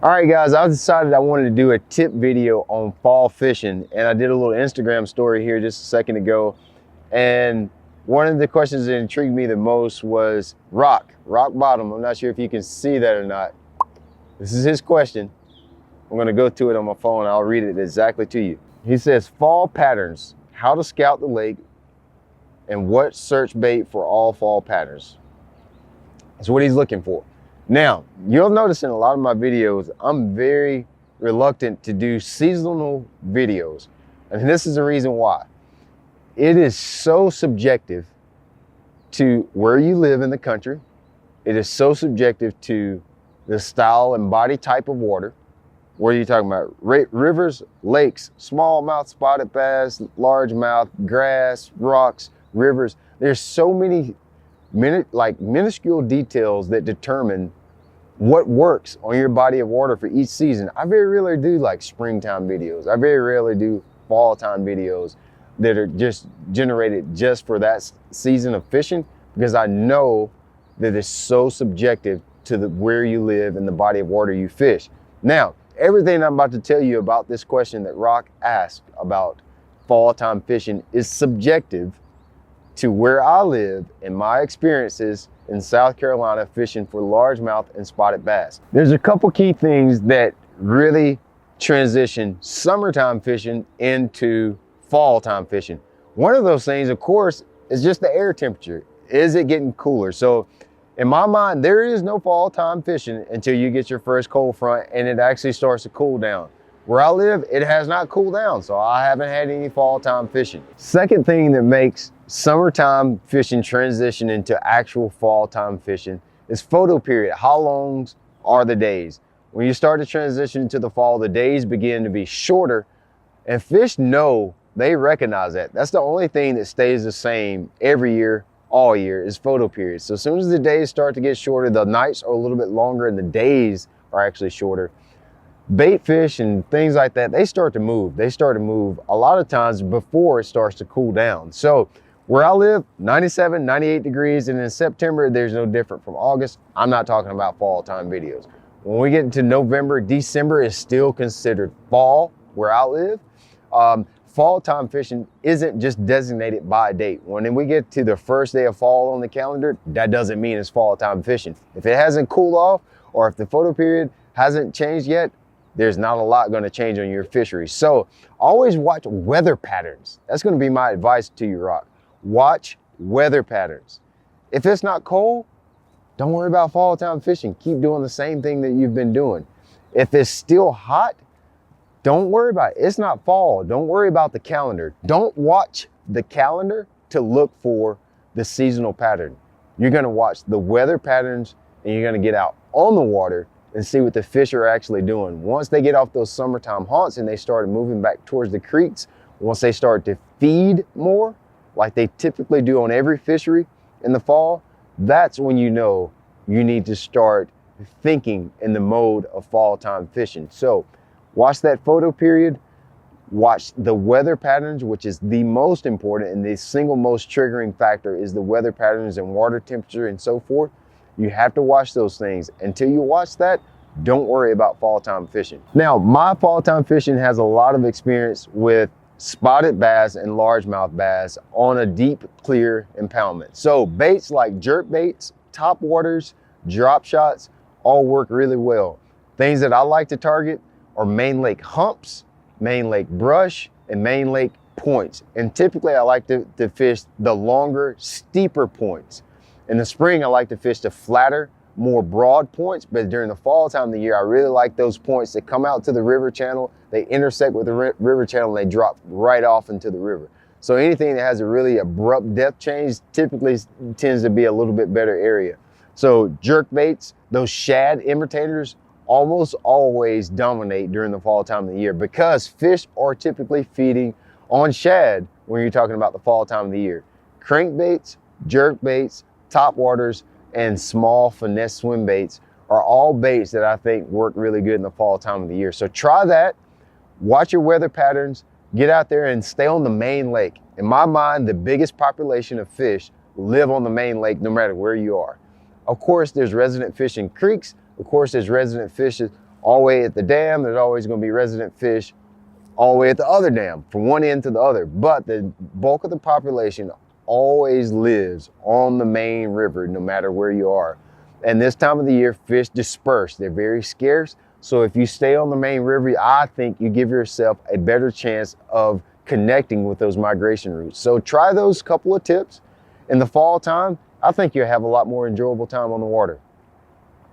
All right, guys, I decided I wanted to do a tip video on fall fishing, and I did a little Instagram story here just a second ago. And one of the questions that intrigued me the most was rock bottom. I'm not sure if you can see that or not. This is his question. I'm gonna go to it on my phone. I'll read it exactly to you. He says, fall patterns, how to scout the lake, and what search bait for all fall patterns. That's what he's looking for. Now, you'll notice in a lot of my videos, I'm very reluctant to do seasonal videos. And this is the reason why. It is so subjective to where you live in the country. It is so subjective to the style and body type of water. What are you talking about? Rivers, lakes, smallmouth spotted bass, largemouth, grass, rocks, rivers. There's so many minuscule details that determine what works on your body of water for each season. I very rarely do like springtime videos. I very rarely do fall time videos that are just generated just for that season of fishing, because I know that it's so subjective to where you live and the body of water you fish. Now, everything I'm about to tell you about this question that Rock asked about fall time fishing is subjective to where I live and my experiences in South Carolina fishing for largemouth and spotted bass. There's a couple key things that really transition summertime fishing into fall time fishing. One of those things, of course, is just the air temperature. Is it getting cooler? So in my mind, there is no fall time fishing until you get your first cold front and it actually starts to cool down. Where I live, it has not cooled down, so I haven't had any fall time fishing. Second thing that makes summertime fishing transition into actual fall time fishing is photo period. How long are the days? When you start to transition into the fall, the days begin to be shorter, and fish know, they recognize that. That's the only thing that stays the same every year, all year, is photo period. So as soon as the days start to get shorter, the nights are a little bit longer and the days are actually shorter. Bait fish and things like that, they start to move. They start to move a lot of times before it starts to cool down. So where I live, 97, 98 degrees, and in September, there's no different from August. I'm not talking about fall time videos. When we get into November, December is still considered fall where I live. Fall time fishing isn't just designated by a date. When we get to the first day of fall on the calendar, that doesn't mean it's fall time fishing. If it hasn't cooled off, or if the photo period hasn't changed yet, there's not a lot going to change on your fishery. So always watch weather patterns. That's going to be my advice to you, Rock. Watch weather patterns. If it's not cold, don't worry about fall time fishing. Keep doing the same thing that you've been doing. If it's still hot, don't worry about it. It's not fall. Don't worry about the calendar. Don't watch the calendar to look for the seasonal pattern. You're going to watch the weather patterns, and you're going to get out on the water and see what the fish are actually doing. Once they get off those summertime haunts and they start moving back towards the creeks, once they start to feed more, like they typically do on every fishery in the fall, that's when you know you need to start thinking in the mode of fall time fishing. So watch that photo period, watch the weather patterns, which is the most important, and the single most triggering factor is the weather patterns and water temperature and so forth. You have to watch those things. Until you watch that, don't worry about fall time fishing. Now, my fall time fishing has a lot of experience with spotted bass and largemouth bass on a deep, clear impoundment. So baits like jerk baits, top waters, drop shots, all work really well. Things that I like to target are main lake humps, main lake brush, and main lake points. And typically I like to fish the longer, steeper points. In the spring, I like to fish the flatter, more broad points, but during the fall time of the year, I really like those points that come out to the river channel, they intersect with the river channel, and they drop right off into the river. So anything that has a really abrupt depth change typically tends to be a little bit better area. So jerk baits, those shad imitators, almost always dominate during the fall time of the year because fish are typically feeding on shad when you're talking about the fall time of the year. Crankbaits, jerk baits, top waters, and small finesse swim baits are all baits that I think work really good in the fall time of the year. So try that, watch your weather patterns, get out there and stay on the main lake. In my mind, the biggest population of fish live on the main lake no matter where you are. Of course, there's resident fish in creeks. Of course, there's resident fish all the way at the dam, there's always going to be resident fish all the way at the other dam, from one end to the other. But the bulk of the population always lives on the main river, no matter where you are. And this time of the year, fish disperse. They're very scarce. So if you stay on the main river, I think you give yourself a better chance of connecting with those migration routes. So try those couple of tips in the fall time. I think you'll have a lot more enjoyable time on the water.